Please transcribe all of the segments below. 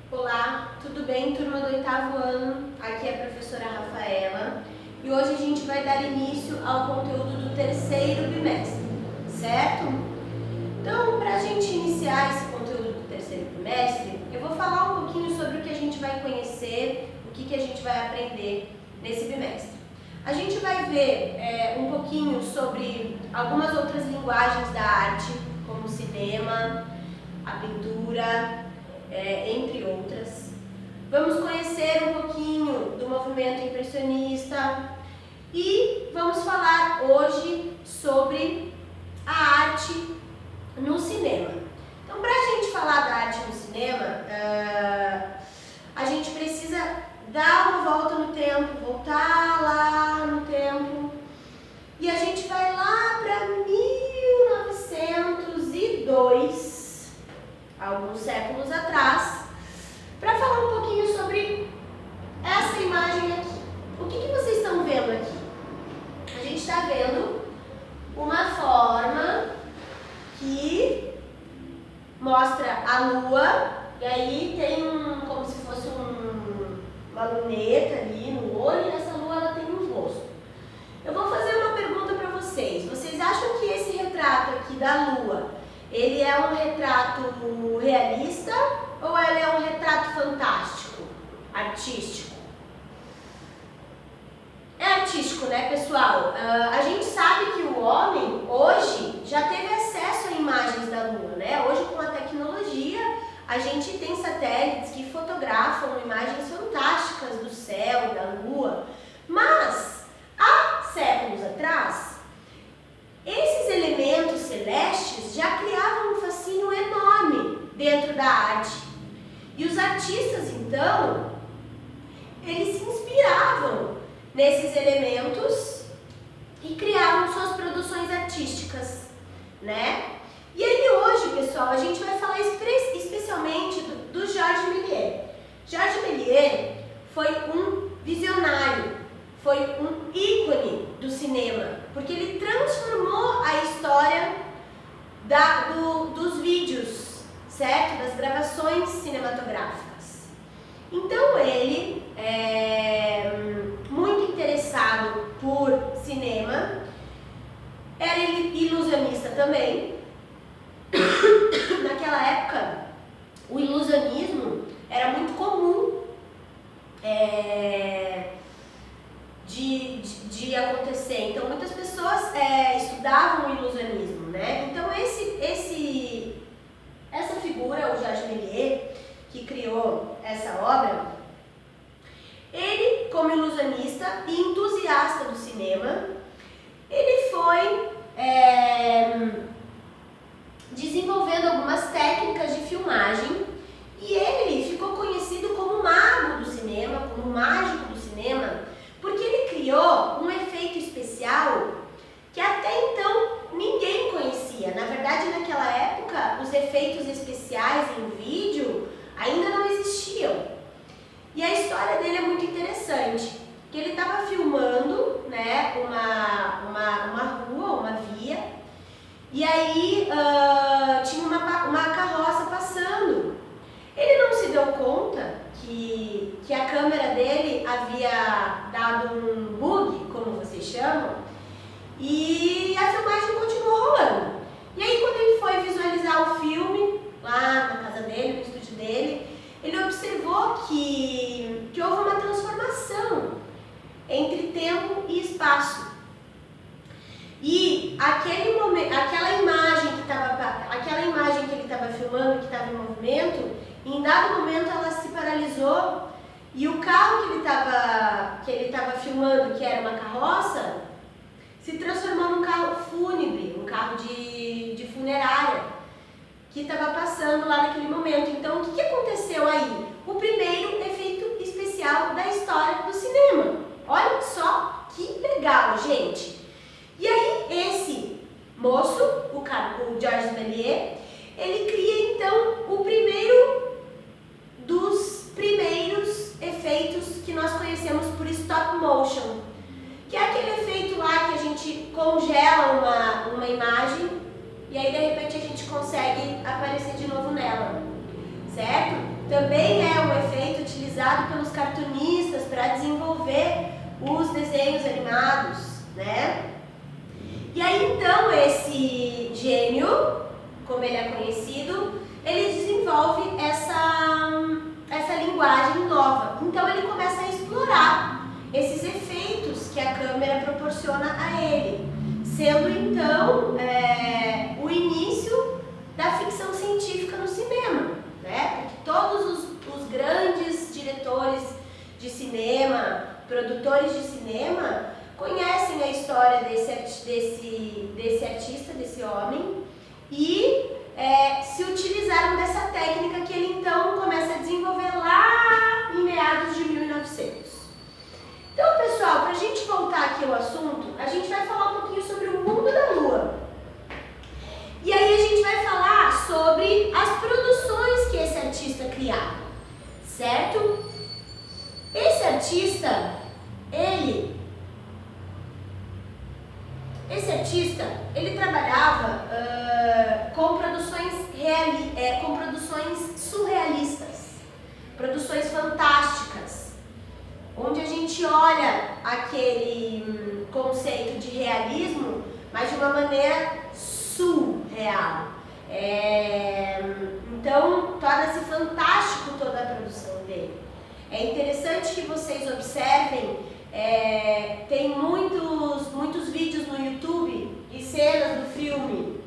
Olá, tudo bem, turma do 8º ano? Aqui é a professora Rafaela e hoje a gente vai dar início ao conteúdo do 3º bimestre, certo? Então, para a gente iniciar esse conteúdo do 3º bimestre, eu vou falar um pouquinho sobre o que a gente vai conhecer, o que a gente vai aprender nesse bimestre. A gente vai ver um pouquinho sobre algumas outras linguagens da arte, como o cinema, a pintura, entre outras. Vamos conhecer um pouquinho do movimento impressionista e vamos falar hoje sobre a arte no cinema. Então, para a gente falar da arte no cinema, a gente precisa dar uma volta no tempo, voltar lá no tempo, e a gente vai lá para 1902, alguns séculos atrás, para falar um pouquinho sobre essa imagem aqui. O que vocês estão vendo aqui? A gente está vendo uma forma que mostra a lua, e aí tem como se fosse uma luneta ali no olho, e essa lua ela tem um rosto. Eu vou fazer uma pergunta para vocês. Vocês acham que esse retrato aqui da lua, ele é um retrato realista ou ele é um retrato fantástico, artístico? É artístico, né, pessoal? A gente sabe que o homem hoje já teve acesso a imagens da lua, né? Hoje, com a tecnologia, a gente tem satélites que fotografam imagens fantásticas do céu, da lua, mas há séculos atrás, esses elementos celestes já criavam um fascínio enorme dentro da arte. E os artistas, então, eles se inspiravam nesses elementos e criavam suas produções artísticas, né? E aí hoje, pessoal, a gente vai falar especialmente do Georges Méliès. Georges Méliès foi um visionário, foi um ícone do cinema, porque ele transformou a história dos vídeos, certo? Das gravações cinematográficas. Então ele muito interessado por cinema, era ilusionista também. Naquela época, o ilusionismo era muito comum de acontecer. Então, muitas pessoas estudavam o ilusionismo, né? Então, essa figura, o Georges Méliès, que criou essa obra, ele, como ilusionista e entusiasta do cinema, ele foi desenvolvendo algumas técnicas de filmagem e ele ficou conhecido como mago do cinema, como mágico do cinema, porque ele criou um efeito especial que até então ninguém conhecia. Na verdade, naquela época, os efeitos especiais em vídeo ainda não existiam. E a história dele é muito interessante, que ele estava filmando, né, uma rua, uma via, e aí tinha uma carroça passando. Ele não se deu conta que a câmera dele havia dado um bug, como vocês chamam, e a filmagem continuou rolando. E aí, quando ele foi visualizar o filme, lá na casa dele, no estúdio dele, ele observou que houve uma transformação entre tempo e espaço. E aquele momento, aquela imagem que ele estava filmando, que estava em movimento, em dado momento ela se paralisou e o carro que ele estava filmando, que era uma carroça, se transformou num carro fúnebre, um carro de funerária, que estava passando lá naquele momento. Então, o que aconteceu aí? O primeiro efeito especial da história do cinema. Olha só que legal, gente! E aí, esse moço, o Georges Méliès, ele cria então o primeiro dos primeiros efeitos que nós conhecemos por stop motion, que é aquele efeito lá que a gente congela uma imagem e aí de repente a gente consegue aparecer de novo nela, certo? Também é um efeito utilizado pelos cartunistas para desenvolver os desenhos animados, né? E aí então esse gênio, como ele é conhecido, ele desenvolve essa linguagem nova. Então ele começa a explorar esses efeitos que a câmera proporciona a ele, sendo então o início da ficção científica no cinema, né? Porque todos os grandes diretores de cinema, produtores de cinema, conhecem a história desse artista, desse homem, e se utilizaram dessa técnica que ele então começa a desenvolver lá em meados de 1900. Então, pessoal, para a gente voltar aqui ao assunto, a gente vai falar um pouquinho sobre o mundo da Lua. E aí a gente vai falar sobre as produções que esse artista criava, certo? Esse artista, ele trabalhava com produções surrealistas, produções fantásticas, onde a gente olha aquele conceito de realismo, mas de uma maneira surreal. Então, torna-se fantástico toda a produção dele. É interessante que vocês observem, tem muitos vídeos no YouTube e cenas do filme,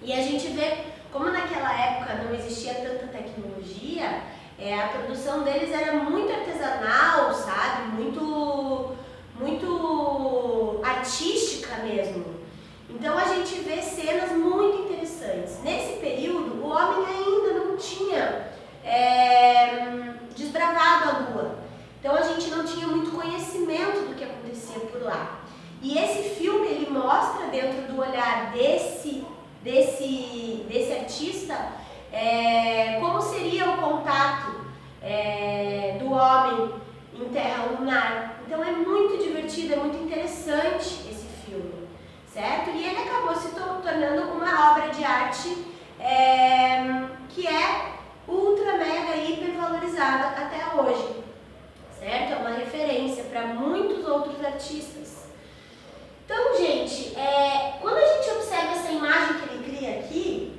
e a gente vê como naquela época não existia tanta tecnologia, a produção deles era muito artesanal, sabe? Muito artística mesmo. Então a gente vê cenas muito interessantes. Nesse período, o homem ainda não tinha desbravado a Lua. Então a gente não tinha muito conhecimento do que acontecia por lá. E esse filme, ele mostra dentro do olhar desse artista como seria o contato do homem em terra lunar. Então é muito divertido, é muito interessante esse filme, certo? E ele acabou se tornando uma obra de arte que é ultra, mega, hiper valorizada até hoje, certo? É uma referência para muitos outros artistas. Então, gente, quando a gente observa essa imagem que ele cria aqui,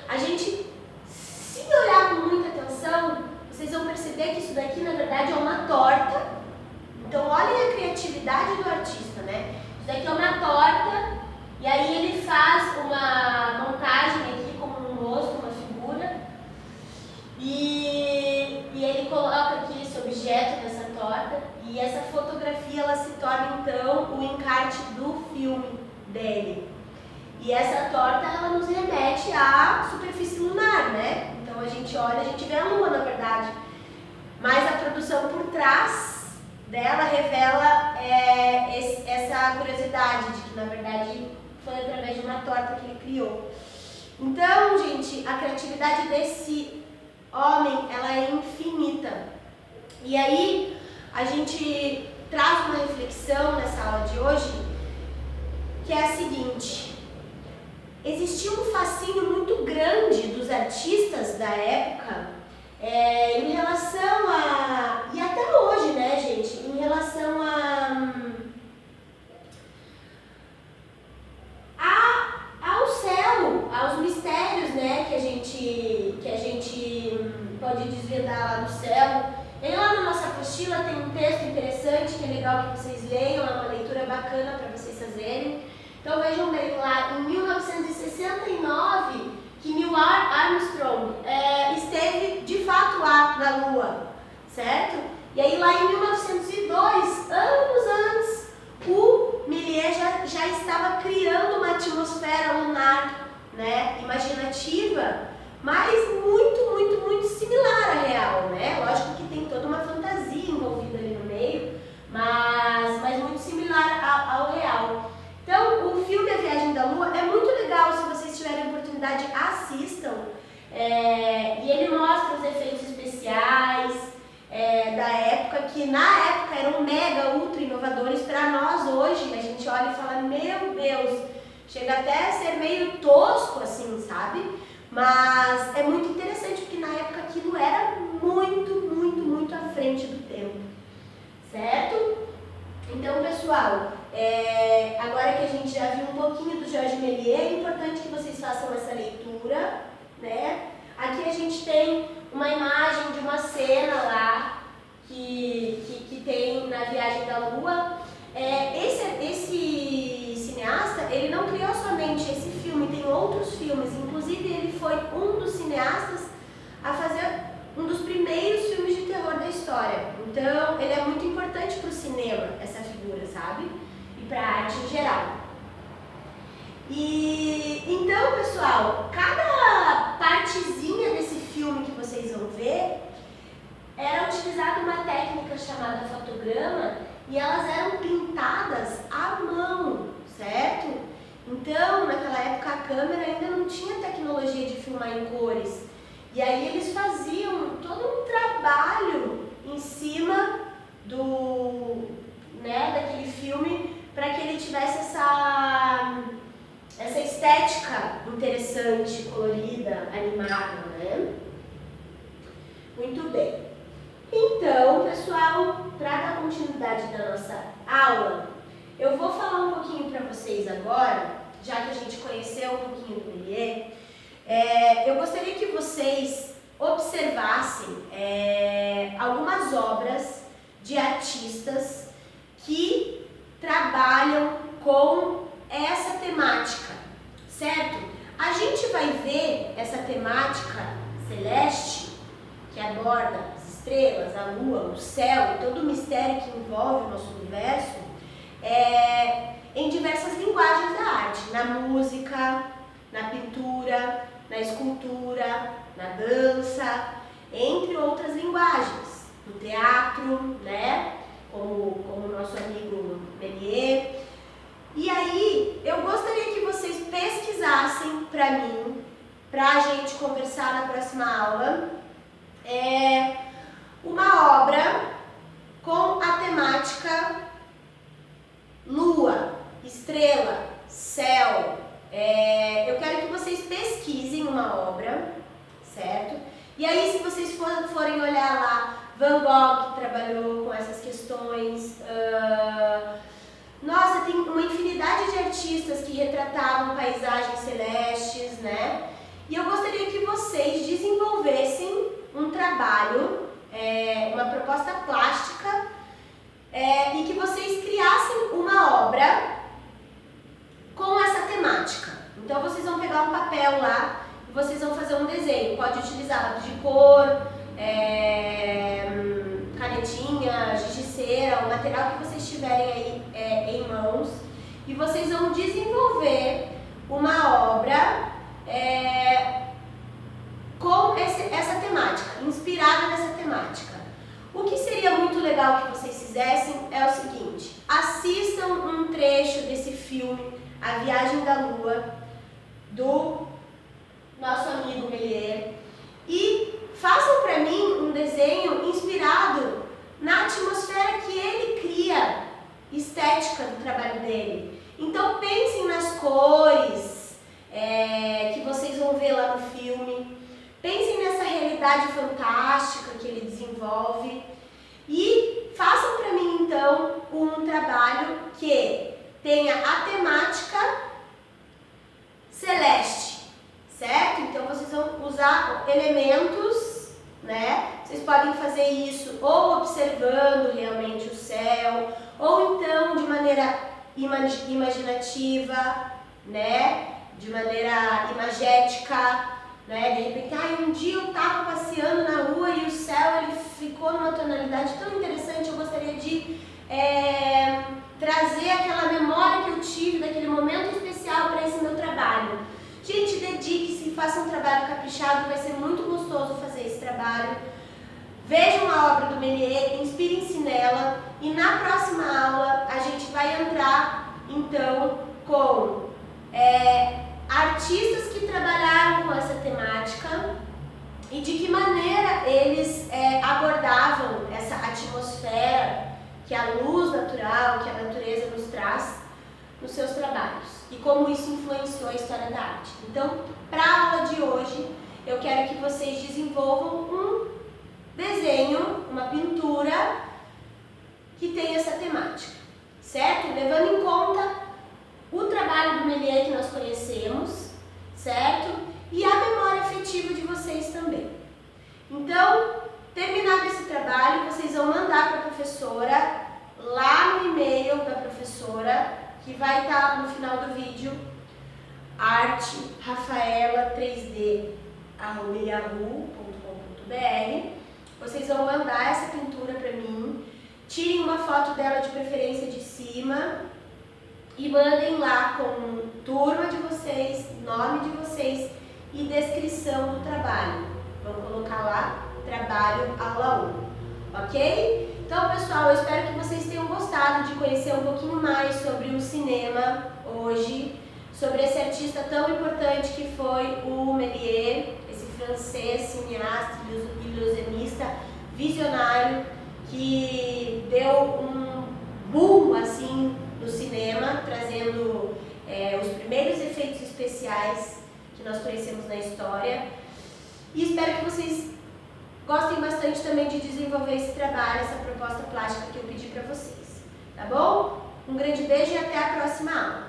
a gente, se olhar com muita atenção, vocês vão perceber que isso daqui, na verdade, é uma torta. Então, olhem a criatividade do artista, né? Isso daqui é uma torta, e aí ele faz uma montagem aqui como um rosto, uma figura, e ele coloca aqui esse objeto nessa torta, e essa fotografia, ela se torna, então, o encarte do filme dele. E essa torta, ela nos remete à superfície lunar, né? Então a gente olha, a gente vê a Lua, na verdade. Mas a produção por trás dela revela essa curiosidade de que, na verdade, foi através de uma torta que ele criou. Então, gente, a criatividade desse homem, ela é infinita. E aí, a gente traz uma reflexão nessa aula de hoje, que é a seguinte: existia um fascínio muito grande dos artistas da época em relação a... E até hoje, né, gente? Em relação ao céu, aos mistérios, né, que a gente pode desvendar lá no céu. E lá na nossa apostila tem um texto interessante que é legal que vocês leiam, é uma leitura bacana para vocês fazerem. Então vejam bem lá, em 1969, que Neil Armstrong esteve de fato lá na Lua, certo? E aí lá em 1902, anos antes, o Méliès já estava criando uma atmosfera lunar, né, imaginativa, mas muito similar à real, né? Lógico que tem toda uma fantasia envolvida ali no meio, mas muito similar ao real. Então, o filme A Viagem da Lua é muito legal, se vocês tiverem oportunidade, assistam. E ele mostra os efeitos especiais da época, que na época eram mega, ultra inovadores. Para nós hoje, a gente olha e fala, meu Deus, chega até a ser meio tosco assim sabe? Mas é muito interessante porque na época aquilo era muito à frente do tempo, certo? Então, pessoal, agora que a gente já viu um pouquinho do Georges Méliès, é importante que vocês façam essa leitura, né? Aqui a gente tem uma imagem de uma cena lá que tem na Viagem da Lua. Esse cineasta, ele não criou somente esse filme, tem outros filmes, inclusive ele foi um dos cineastas a fazer um dos primeiros filmes de terror da história. Então, ele é muito importante para o cinema, essa figura, sabe? E para a arte em geral. E então, pessoal, cada partezinha desse filme que vocês vão ver era utilizada uma técnica chamada fotograma e elas eram pintadas à mão, certo? Então, naquela época a câmera ainda não tinha tecnologia de filmar em cores. E aí eles faziam todo um trabalho em cima daquele filme para que ele tivesse essa estética interessante, colorida, animada, né? Muito bem. Então, pessoal, para dar continuidade da nossa aula, eu vou falar um pouquinho para vocês agora, já que a gente conheceu um pouquinho do Méliès. Eu gostaria que vocês observassem algumas obras de artistas que trabalham com essa temática, certo? A gente vai ver essa temática celeste, que aborda as estrelas, a lua, o céu e todo o mistério que envolve o nosso universo, em diversas linguagens da arte, na música, na pintura, na escultura, na dança, entre outras linguagens, no teatro, né? Como o nosso amigo Méliès. E aí, eu gostaria que vocês pesquisassem para mim, para a gente conversar na próxima aula, uma obra com a temática lua, estrela, céu. Eu quero que vocês pesquisem uma obra, certo? E aí, se vocês forem olhar lá, Van Gogh trabalhou com essas questões. Nossa, tem uma infinidade de artistas que retratavam paisagens celestes, né? E eu gostaria que vocês desenvolvessem um trabalho, uma proposta plástica, e que vocês criassem uma obra com essa temática. Então vocês vão pegar um papel lá e vocês vão fazer um desenho. Pode utilizar lápis de cor, canetinha, giz de cera, o material que vocês tiverem aí em mãos. E vocês vão desenvolver uma obra com essa temática, inspirada nessa temática. O que seria muito legal que vocês fizessem é o seguinte: assistam um trecho desse filme, A Viagem da Lua, do nosso amigo Méliès, e façam para mim um desenho inspirado na atmosfera que ele cria, estética do trabalho dele. Então pensem nas cores que vocês vão ver lá no filme, pensem nessa realidade fantástica que ele desenvolve e façam para mim então um trabalho que tenha a temática celeste, certo? Então vocês vão usar elementos, né? Vocês podem fazer isso ou observando realmente o céu, ou então de maneira imaginativa, né? De maneira imagética, né? De repente, um dia eu estava passeando na rua e o céu ele ficou numa tonalidade tão interessante, eu gostaria de trazer aquela memória que eu tive daquele momento especial para esse meu trabalho. Gente, dedique-se, faça um trabalho caprichado, vai ser muito gostoso fazer esse trabalho. Vejam a obra do Méliès, inspirem-se nela e na próxima aula a gente vai entrar então com artistas que trabalharam com essa temática e de que maneira eles abordavam essa atmosfera que a luz natural, que a natureza nos traz nos seus trabalhos e como isso influenciou a história da arte. Então, para a aula de hoje, eu quero que vocês desenvolvam um desenho, uma pintura que tem essa temática, certo? Levando em conta o trabalho do Méliès que nós conhecemos, certo? E a memória afetiva de vocês também. Então, terminado esse trabalho, vocês vão mandar para a professora, lá no e-mail da professora, que vai estar no final do vídeo, arterafaela3d@yahoo.com.br. Vocês vão mandar essa pintura para mim, tirem uma foto dela de preferência de cima e mandem lá com turma de vocês, nome de vocês e descrição do trabalho. Vamos colocar lá, trabalho aula 1, ok? Então, pessoal, eu espero que vocês tenham gostado de conhecer um pouquinho mais sobre o cinema hoje, sobre esse artista tão importante que foi o Méliès, esse francês cineasta, ilusionista, visionário, que deu um boom assim no cinema, trazendo os primeiros efeitos especiais que nós conhecemos na história. E espero que vocês gostem bastante também de desenvolver esse trabalho, essa proposta plástica que eu pedi para vocês, tá bom? Um grande beijo e até a próxima aula!